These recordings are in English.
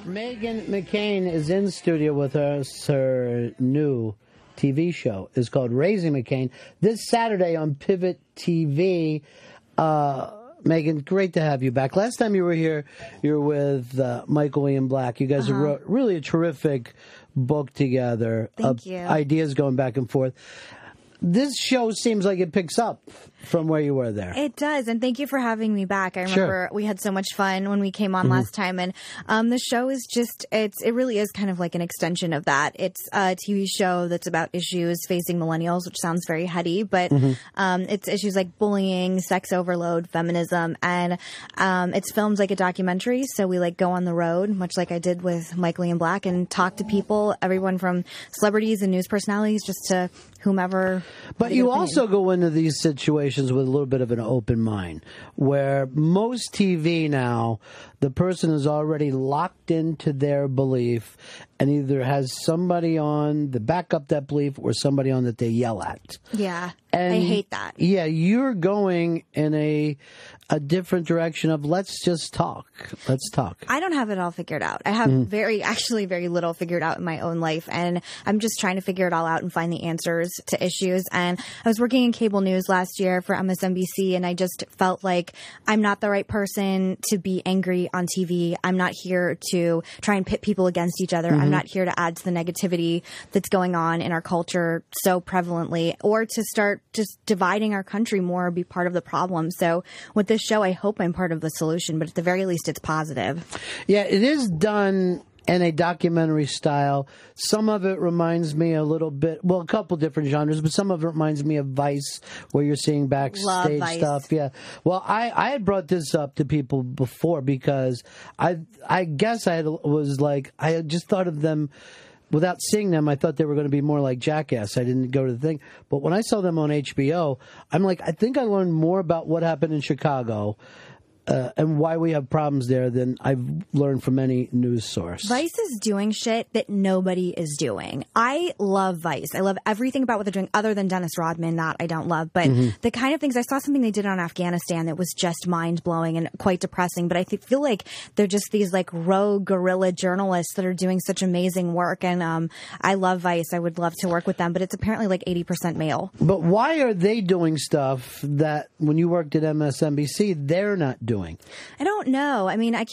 Meghan McCain is in studio with us. Her new TV show is called Raising McCain. This Saturday on Pivot TV. Meghan, great to have you back. Last time you were here, you were with Michael Ian Black. You guys wrote really a terrific book together. Thank you. Ideas going back and forth. This show seems like it picks up from where you were there. It does, and thank you for having me back. I remember we had so much fun when we came on last time, and the show is just, it really is kind of like an extension of that. It's a TV show that's about issues facing millennials, which sounds very heady, but it's issues like bullying, sex overload, feminism, and it's filmed like a documentary, so we like go on the road, much like I did with Michael Ian Black, and talk to people, everyone from celebrities and news personalities just to whomever. But you also go into these situations with a little bit of an open mind, where most TV now, the person is already locked into their belief and either has somebody on to back up that belief or somebody on that they yell at. Yeah, and I hate that. Yeah, you're going in a different direction of let's just talk. Let's talk. I don't have it all figured out. I have very little figured out in my own life, and I'm just trying to figure it all out and find the answers to issues. And I was working in cable news last year for MSNBC, and I just felt like I'm not the right person to be angry on TV. I'm not here to try and pit people against each other. I'm not here to add to the negativity that's going on in our culture so prevalently, or to start just dividing our country more or be part of the problem. So with this show, I hope I'm part of the solution, but at the very least, it's positive. Yeah, it is done in a documentary style. Some of it reminds me a little bit, well, a couple different genres, but some of it reminds me of Vice, where you're seeing backstage stuff. Yeah. Well, I had brought this up to people before because I guess I had just thought of them. Without seeing them, I thought they were going to be more like Jackass. I didn't go to the thing. But when I saw them on HBO, I'm like, I think I learned more about what happened in Chicago and why we have problems there than I've learned from any news source. Vice is doing shit that nobody is doing. I love Vice. I love everything about what they're doing other than Dennis Rodman. That I don't love. But the kind of things, I saw something they did on Afghanistan that was just mind-blowing and quite depressing. But I feel like they're just these like rogue guerrilla journalists that are doing such amazing work. And I love Vice. I would love to work with them. But it's apparently like 80% male. But why are they doing stuff that when you worked at MSNBC, they're not doing? I don't know. I mean, I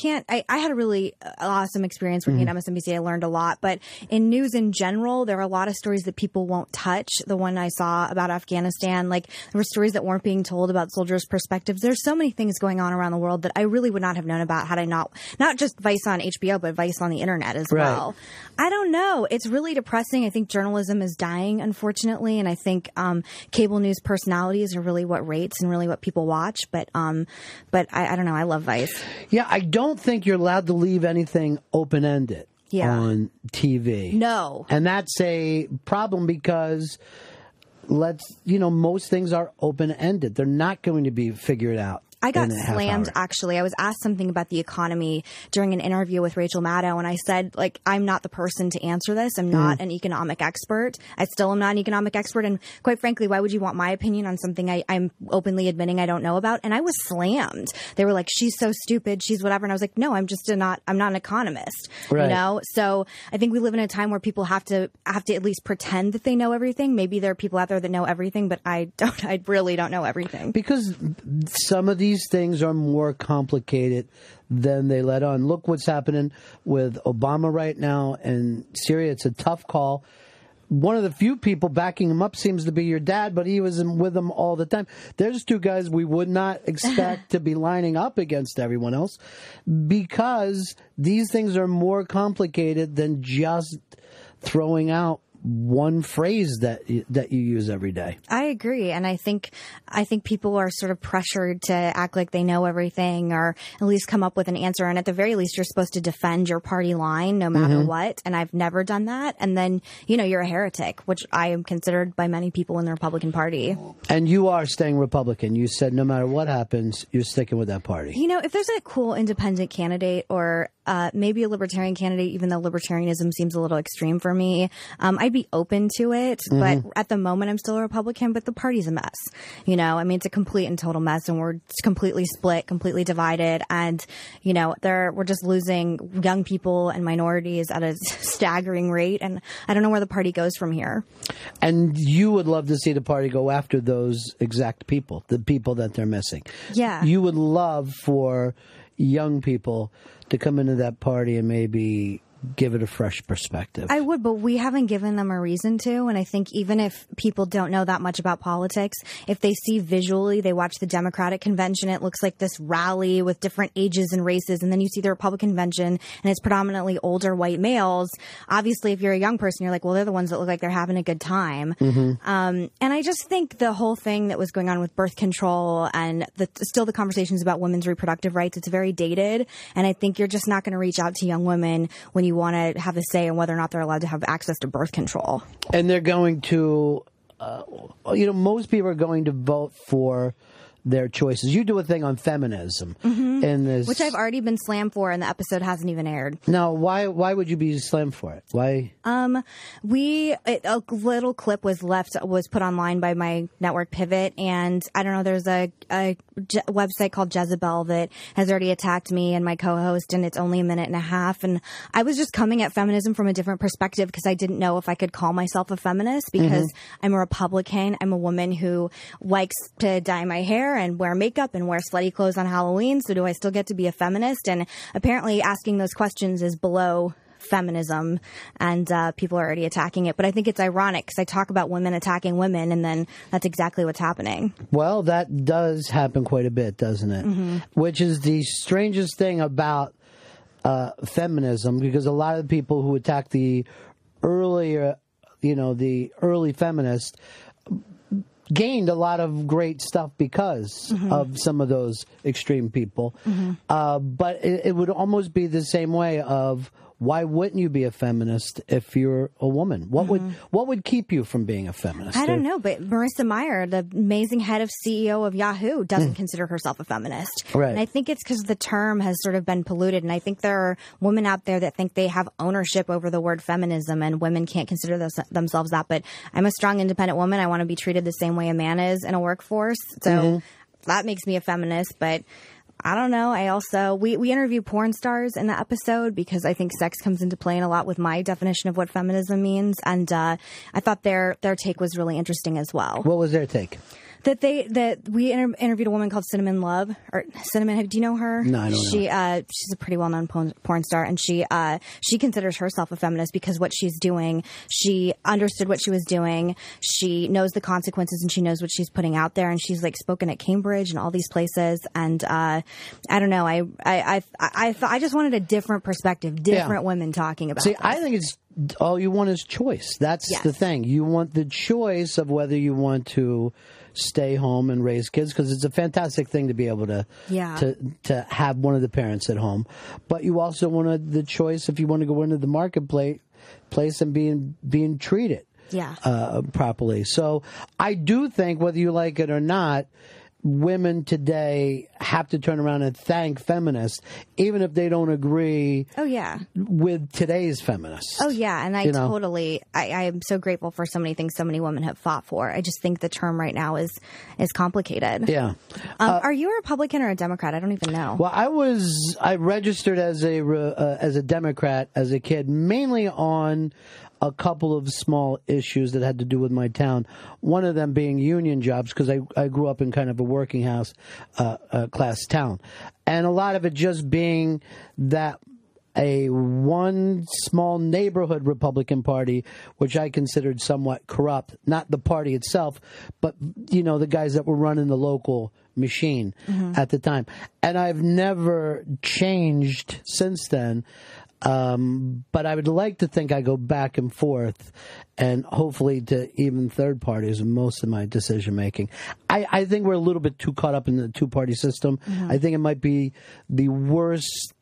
had a really awesome experience working at MSNBC. I learned a lot. But in news in general, there are a lot of stories that people won't touch. The one I saw about Afghanistan, like there were stories that weren't being told about soldiers' perspectives. There's so many things going on around the world that I really would not have known about had I not just Vice on HBO, but Vice on the internet as well. I don't know. It's really depressing. I think journalism is dying, unfortunately. And I think cable news personalities are really what rates and really what people watch. But I don't know. I love Vice. Yeah, I don't think you're allowed to leave anything open-ended on TV. No. And that's a problem because most things are open-ended. They're not going to be figured out. I got slammed, actually. I was asked something about the economy during an interview with Rachel Maddow, and I said, like, I'm not the person to answer this. I'm not an economic expert. I still am not an economic expert, and quite frankly, why would you want my opinion on something I'm openly admitting I don't know about? And I was slammed. They were like, she's so stupid, she's whatever. And I was like, no, I'm not an economist. Right. You know? So I think we live in a time where people have to at least pretend that they know everything. Maybe there are people out there that know everything, but I really don't know everything. Because some of these things are more complicated than they let on. Look what's happening with Obama right now and Syria. It's a tough call. One of the few people backing him up seems to be your dad, but he was with him all the time. There's two guys we would not expect to be lining up against everyone else because these things are more complicated than just throwing out one phrase that you use every day. I agree, and I think people are sort of pressured to act like they know everything, or at least come up with an answer. And at the very least, you're supposed to defend your party line no matter what. And I've never done that. And then you're a heretic, which I am considered by many people in the Republican Party. And you are staying Republican. You said no matter what happens, you're sticking with that party. If there's a cool independent candidate or maybe a libertarian candidate, even though libertarianism seems a little extreme for me. I'd be open to it, but at the moment I'm still a Republican, but the party's a mess. You know, I mean, it's a complete and total mess, and we're completely split, completely divided. And, you know, we're just losing young people and minorities at a staggering rate. And I don't know where the party goes from here. And you would love to see the party go after those exact people, the people that they're missing. Yeah. You would love for young people to come into that party and maybe give it a fresh perspective. I would, but we haven't given them a reason to. And I think even if people don't know that much about politics, if they see visually, they watch the Democratic convention, it looks like this rally with different ages and races. And then you see the Republican convention and it's predominantly older white males. Obviously, if you're a young person, you're like, well, they're the ones that look like they're having a good time. And I just think the whole thing that was going on with birth control and still the conversations about women's reproductive rights, it's very dated. And I think you're just not going to reach out to young women when you want to have a say in whether or not they're allowed to have access to birth control. And they're going to, most people are going to vote for their choices. You do a thing on feminism in this, which I've already been slammed for, and the episode hasn't even aired. Now, why would you be slammed for it? Why? A little clip was put online by my network Pivot, and I don't know. There's a website called Jezebel that has already attacked me and my co-host, and it's only a minute and a half. And I was just coming at feminism from a different perspective because I didn't know if I could call myself a feminist because I'm a Republican. I'm a woman who likes to dye my hair and wear makeup and wear slutty clothes on Halloween. So do I still get to be a feminist? And apparently asking those questions is below feminism, and people are already attacking it. But I think it's ironic because I talk about women attacking women, and then that's exactly what's happening. Well, that does happen quite a bit, doesn't it? Which is the strangest thing about feminism, because a lot of the people who attack the earlier, the early feminists gained a lot of great stuff because of some of those extreme people. But it would almost be the same way of, why wouldn't you be a feminist if you're a woman? What would keep you from being a feminist? I don't know, but Marissa Mayer, the amazing head of CEO of Yahoo, doesn't consider herself a feminist. Right. And I think it's because the term has sort of been polluted. And I think there are women out there that think they have ownership over the word feminism, and women can't consider themselves that. But I'm a strong, independent woman. I want to be treated the same way a man is in a workforce. So that makes me a feminist. But I don't know. I also, we interview porn stars in the episode because I think sex comes into play in a lot with my definition of what feminism means. And I thought their take was really interesting as well. What was their take? That we interviewed a woman called Cinnamon Love, or Cinnamon. Do you know her? No, I don't know. She's a pretty well-known porn star, and she considers herself a feminist because what she's doing, she understood what she was doing. She knows the consequences, and she knows what she's putting out there. And she's like spoken at Cambridge and all these places. And I don't know. I just wanted a different perspective, different women talking about. See, this. I think it's all you want is choice. That's the thing. You want the choice of whether you want to stay home and raise kids, because it's a fantastic thing to be able to have one of the parents at home. But you also want the choice if you want to go into the marketplace and being treated properly. So I do think, whether you like it or not, women today have to turn around and thank feminists, even if they don't agree with today's feminists. Oh, yeah. And I am so grateful for so many things so many women have fought for. I just think the term right now is complicated. Yeah. Are you a Republican or a Democrat? I don't even know. Well, I registered as a Democrat as a kid, mainly on a couple of small issues that had to do with my town. One of them being union jobs, because I grew up in kind of a working class town. And a lot of it just being that one small neighborhood Republican Party, which I considered somewhat corrupt, not the party itself, but, the guys that were running the local machine at the time. And I've never changed since then. But I would like to think I go back and forth, and hopefully to even third parties in most of my decision making. I think we're a little bit too caught up in the two-party system. I think it might be the worst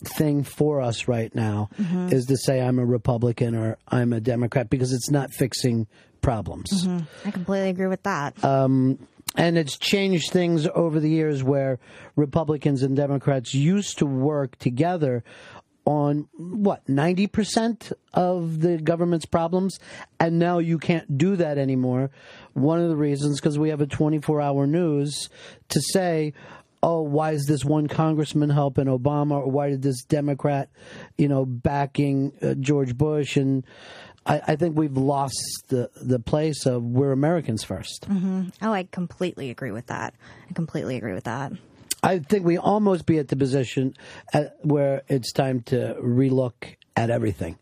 thing for us right now is to say I'm a Republican or I'm a Democrat, because it's not fixing problems. I completely agree with that. And it's changed things over the years where Republicans and Democrats used to work together on 90% of the government's problems, and now you can't do that anymore. One of the reasons, because we have a 24-hour news to say, oh, why is this one congressman helping Obama, or why did this Democrat, backing George Bush? And I think we've lost the place of we're Americans first. Mm-hmm. Oh, I completely agree with that. I think we almost be at the position where it's time to relook at everything,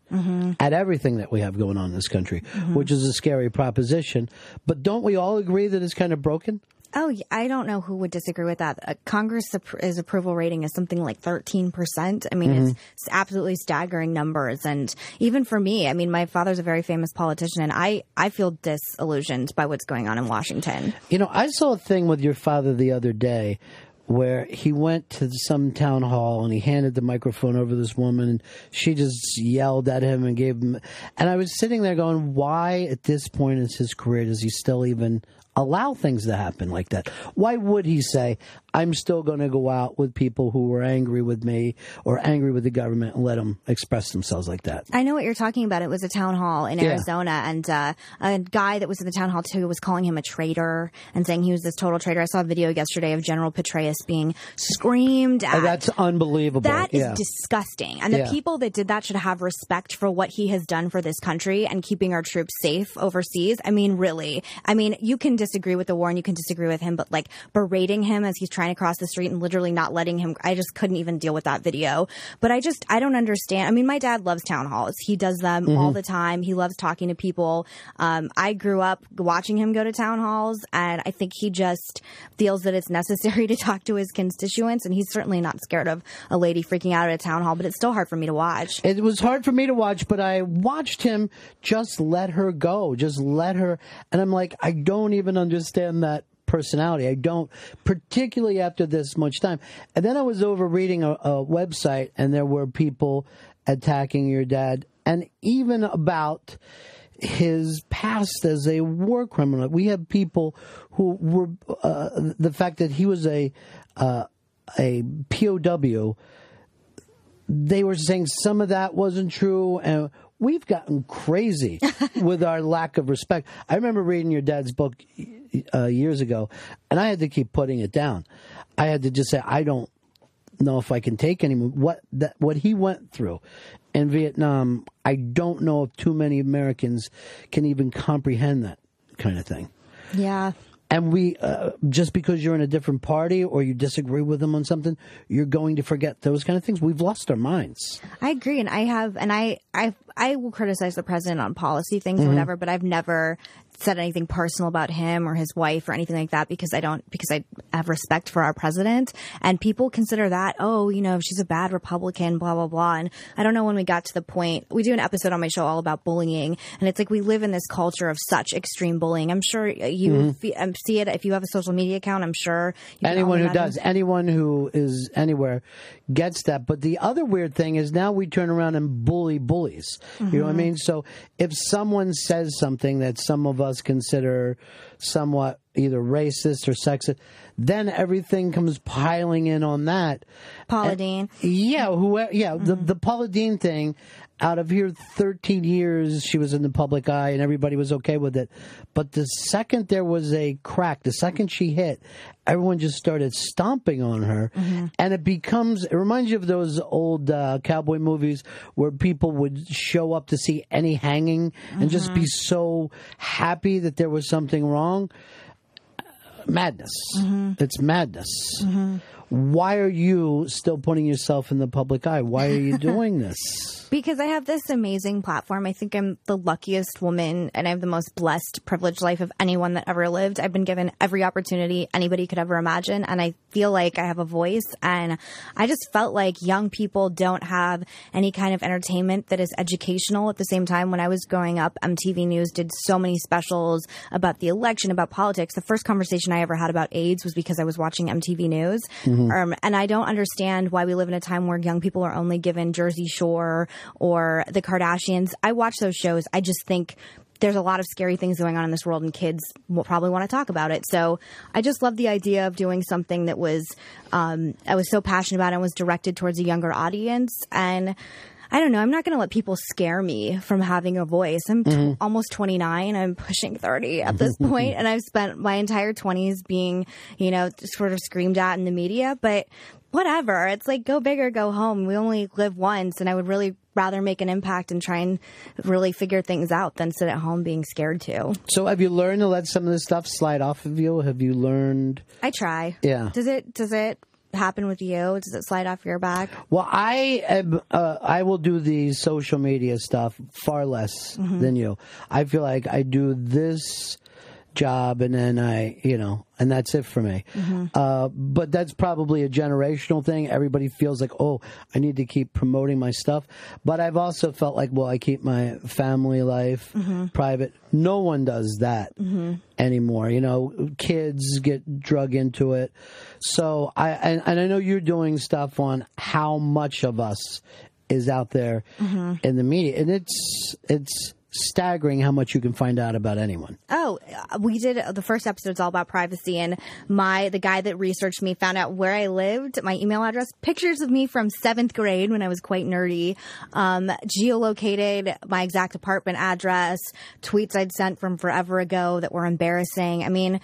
at everything that we have going on in this country, which is a scary proposition. But don't we all agree that it's kind of broken? Oh, I don't know who would disagree with that. Congress's approval rating is something like 13%. I mean, it's absolutely staggering numbers. And even for me, I mean, my father's a very famous politician, and I feel disillusioned by what's going on in Washington. I saw a thing with your father the other day where he went to some town hall and he handed the microphone over to this woman, and she just yelled at him and gave him. And I was sitting there going, why at this point in his career does he still even allow things to happen like that? Why would he say, I'm still going to go out with people who are angry with me or angry with the government and let them express themselves like that? I know what you're talking about. It was a town hall in Arizona, and a guy that was in the town hall too was calling him a traitor and saying he was this total traitor. I saw a video yesterday of General Petraeus being screamed at. Oh, that's unbelievable. That is disgusting. And the people that did that should have respect for what he has done for this country and keeping our troops safe overseas. I mean, really. I mean, you can disagree with the war and you can disagree with him, but like berating him as he's trying to cross the street and literally not letting him, I just couldn't even deal with that video. But I don't understand. I mean, my dad loves town halls. He does them all the time. He loves talking to people. I grew up watching him go to town halls, and I think he just feels that it's necessary to talk to his constituents, and he's certainly not scared of a lady freaking out at a town hall, but it's still hard for me to watch. It was hard for me to watch, but I watched him just let her go, just let her, and I'm like, I don't even understand that personality. I don't, particularly after this much time. And then I was over reading a website, and there were people attacking your dad, and even about his past as a war criminal. We have people who were the fact that he was a POW. They were saying some of that wasn't true, and we've gotten crazy with our lack of respect. I remember reading your dad's book years ago, and I had to keep putting it down. I had to just say, I don't know if I can take anymore. What he went through in Vietnam, I don't know if too many Americans can even comprehend that kind of thing. Yeah. And we, just because you're in a different party or you disagree with them on something, you're going to forget those kind of things. We've lost our minds. I agree. And I will criticize the president on policy things or whatever, but I've never said anything personal about him or his wife or anything like that because I have respect for our president. And people consider that, she's a bad Republican, blah, blah, blah. And I don't know when we got to the point, we do an episode on my show all about bullying. And it's like we live in this culture of such extreme bullying. I'm sure you see it if you have a social media account. I'm sure anyone who is anywhere gets that. But the other weird thing is now we turn around and bully bullies. You know what I mean? So if someone says something that some of us consider somewhat either racist or sexist, then everything comes piling in on that. Paula Deen. The Paula Deen thing. Out of here 13 years, she was in the public eye and everybody was okay with it. But the second there was a crack, the second she hit, everyone just started stomping on her. And it reminds you of those old cowboy movies where people would show up to see any hanging and just be so happy that there was something wrong. Madness. It's madness. Why are you still putting yourself in the public eye? Why are you doing this? Because I have this amazing platform. I think I'm the luckiest woman, and I have the most blessed, privileged life of anyone that ever lived. I've been given every opportunity anybody could ever imagine, and I feel like I have a voice. And I just felt like young people don't have any kind of entertainment that is educational. At the same time, when I was growing up, MTV News did so many specials about the election, about politics. The first conversation I ever had about AIDS was because I was watching MTV News. And I don't understand why we live in a time where young people are only given Jersey Shore or the Kardashians. I watch those shows. I just think there's a lot of scary things going on in this world, and kids will probably want to talk about it. So I just love the idea of doing something that was, I was so passionate about and was directed towards a younger audience. And I don't know, I'm not going to let people scare me from having a voice. I'm almost 29. I'm pushing 30 at this point, and I've spent my entire 20s being, you know, sort of screamed at in the media. But whatever. It's like, go big or go home. We only live once, and I would really rather make an impact and try and really figure things out than sit at home being scared too. So have you learned to let some of this stuff slide off of you? Have you learned? I try. Yeah. Does it happen with you? Does it slide off your back? Well, I will do the social media stuff far less than you. I feel like I do this job and then and that's it for me. But that's probably a generational thing. Everybody feels like, oh, I need to keep promoting my stuff. But I've also felt like, well, I keep my family life private. No one does that anymore. You know, kids get drug into it. So I know you're doing stuff on how much of us is out there in the media, and it's staggering how much you can find out about anyone. Oh, we did the first episode's all about privacy, and the guy that researched me found out where I lived, my email address, pictures of me from 7th grade when I was quite nerdy, geolocated my exact apartment address, tweets I'd sent from forever ago that were embarrassing. I mean,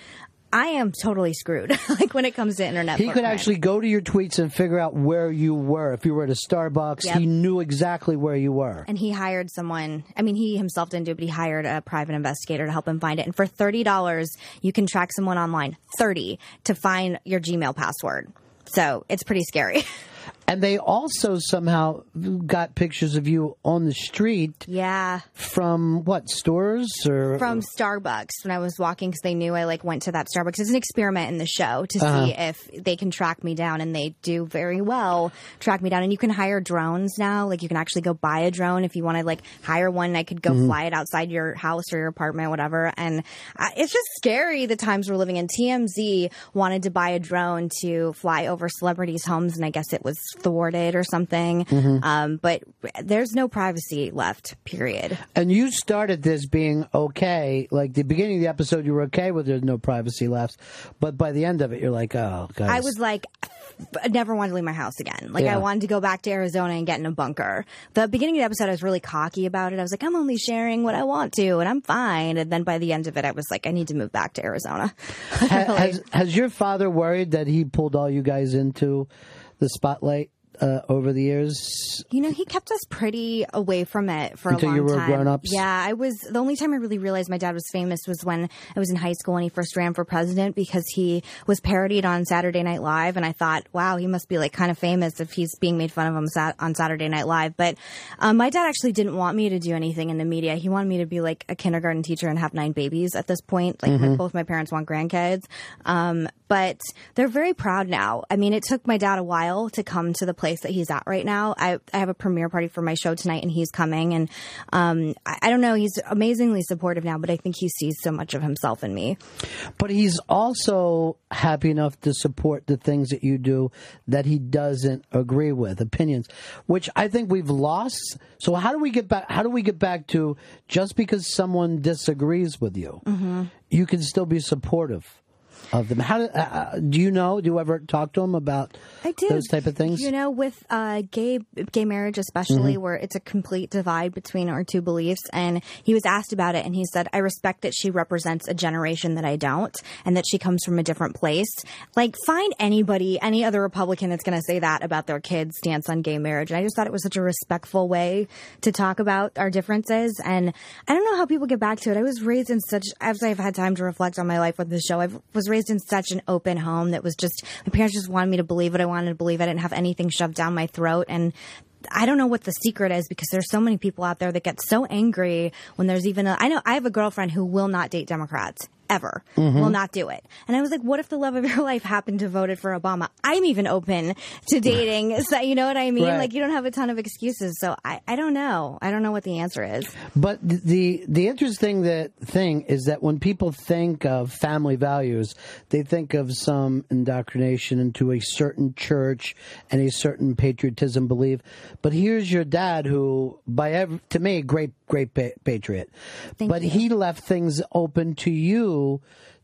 I am totally screwed, like, when it comes to internet. He could actually go to your tweets and figure out where you were. If you were at a Starbucks, he knew exactly where you were. And he hired someone. I mean, he himself didn't do it, but he hired a private investigator to help him find it. And for $30, you can track someone online, $30, to find your Gmail password. So it's pretty scary. And they also somehow got pictures of you on the street. Yeah. From what, stores or? From Starbucks when I was walking, because they knew I went to that Starbucks. It's an experiment in the show to see if they can track me down, and they do very well track me down. And you can hire drones now. Like, you can actually go buy a drone if you want to hire one. I could go fly it outside your house or your apartment, whatever. And it's just scary the times we're living in. TMZ wanted to buy a drone to fly over celebrities' homes, and I guess it was thwarted or something. But there's no privacy left, period. And you started this being okay. Like, the beginning of the episode, you were okay with there's no privacy left. But by the end of it, you're like, oh, guys. I was like, I never wanted to leave my house again. I wanted to go back to Arizona and get in a bunker. The beginning of the episode, I was really cocky about it. I was like, I'm only sharing what I want to, and I'm fine. And then by the end of it, I was like, I need to move back to Arizona. Has your father worried that he pulled all you guys into the spotlight over the years? You know, he kept us pretty away from it for a long time. Until you were grown-ups? Yeah, the only time I really realized my dad was famous was when I was in high school and he first ran for president, because he was parodied on Saturday Night Live, and I thought, wow, he must be kind of famous if he's being made fun of him on Saturday Night Live. But my dad actually didn't want me to do anything in the media. He wanted me to be like a kindergarten teacher and have 9 babies at this point. Both my parents want grandkids. But they're very proud now. I mean, it took my dad a while to come to the place that he's at right now. I have a premiere party for my show tonight, and he's coming. And I don't know, he's amazingly supportive now, but I think he sees so much of himself in me. But he's also happy enough to support the things that you do that he doesn't agree with, opinions, which I think we've lost. So how do we get back to, just because someone disagrees with you, you can still be supportive of them? How do you ever talk to them about those type of things? You know, with gay marriage especially, where it's a complete divide between our two beliefs. And he was asked about it, and he said, I respect that she represents a generation that I don't, and that she comes from a different place. Find any other Republican that's going to say that about their kids' stance on gay marriage. And I just thought it was such a respectful way to talk about our differences. And I don't know how people get back to it. I was raised in as I've had time to reflect on my life with the show, I was raised in such an open home that was just, my parents just wanted me to believe what I wanted to believe. I didn't have anything shoved down my throat. And I don't know what the secret is, because there's so many people out there that get so angry when there's even I have a girlfriend who will not date Democrats. ever. Will not do it. And I was like, what if the love of your life happened to voted for Obama? I'm even open to dating. So, you know what I mean? Right. Like, you don't have a ton of excuses. So I don't know. I don't know what the answer is. But the interesting thing is that when people think of family values, they think of some indoctrination into a certain church and a certain patriotism belief. But here's your dad who, to me, great patriot. But he left things open to you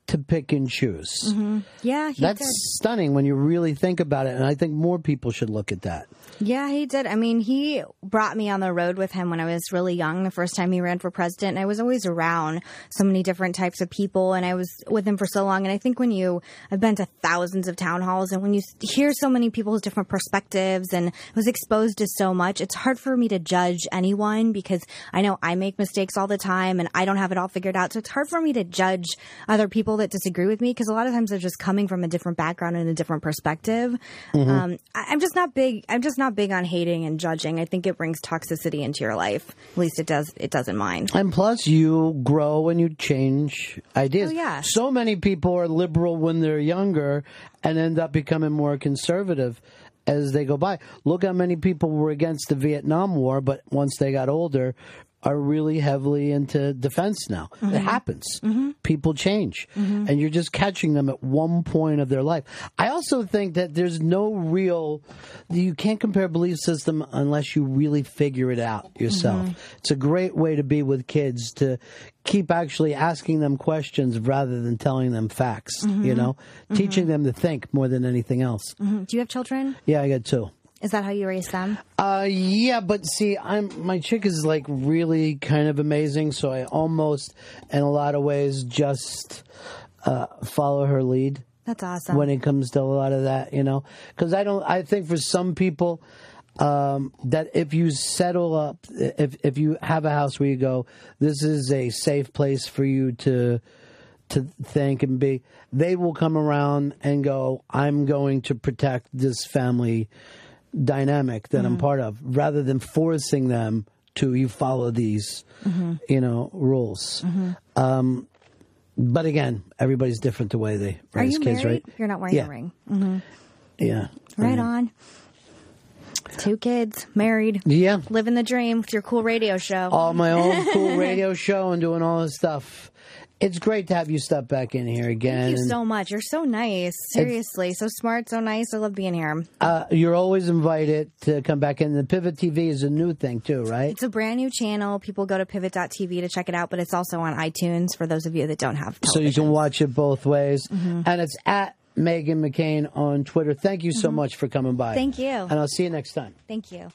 to pick and choose. Yeah, that's stunning when you really think about it, and I think more people should look at that. Yeah, he did. I mean, he brought me on the road with him when I was really young, the first time he ran for president. And I was always around so many different types of people, and I was with him for so long. And I think I've been to thousands of town halls, and when you hear so many people's different perspectives and was exposed to so much, it's hard for me to judge anyone because I know I make mistakes all the time and I don't have it all figured out. So it's hard for me to judge other people that disagree with me because a lot of times they're just coming from a different background and a different perspective. I'm just not big on hating and judging. I think it brings toxicity into your life. At least it does in mine. And plus you grow and you change ideas. Oh, yeah. So many people are liberal when they're younger and end up becoming more conservative as they go by. Look how many people were against the Vietnam War, but once they got older are really heavily into defense now. It happens. People change. And you're just catching them at one point of their life. I also think that there's you can't compare belief system unless you really figure it out yourself. It's a great way to be with kids, to keep actually asking them questions rather than telling them facts, teaching them to think more than anything else. Do you have children? Yeah, I got 2. Is that how you raise them? Yeah, but see, my chick is like really kind of amazing, so I almost, in a lot of ways, just follow her lead. That's awesome. When it comes to a lot of that, because I think for some people, that if you settle up, if you have a house where you go, this is a safe place for you to think and be, they will come around and go, I'm going to protect this family dynamic that I'm part of, rather than forcing them to you follow these, rules. But again, everybody's different the way they raise kids, married? right? You're not wearing a ring. Yeah. Right on. 2 kids, married. Yeah. Living the dream with your cool radio show. All my own cool radio show and doing all this stuff. It's great to have you step back in here again. Thank you so much. You're so nice. Seriously. So smart, so nice. I love being here. You're always invited to come back in. The Pivot TV is a new thing too, right? It's a brand new channel. People go to pivot.tv to check it out, but it's also on iTunes for those of you that don't have television. So you can watch it both ways. And it's at Meghan McCain on Twitter. Thank you so much for coming by. Thank you. And I'll see you next time. Thank you.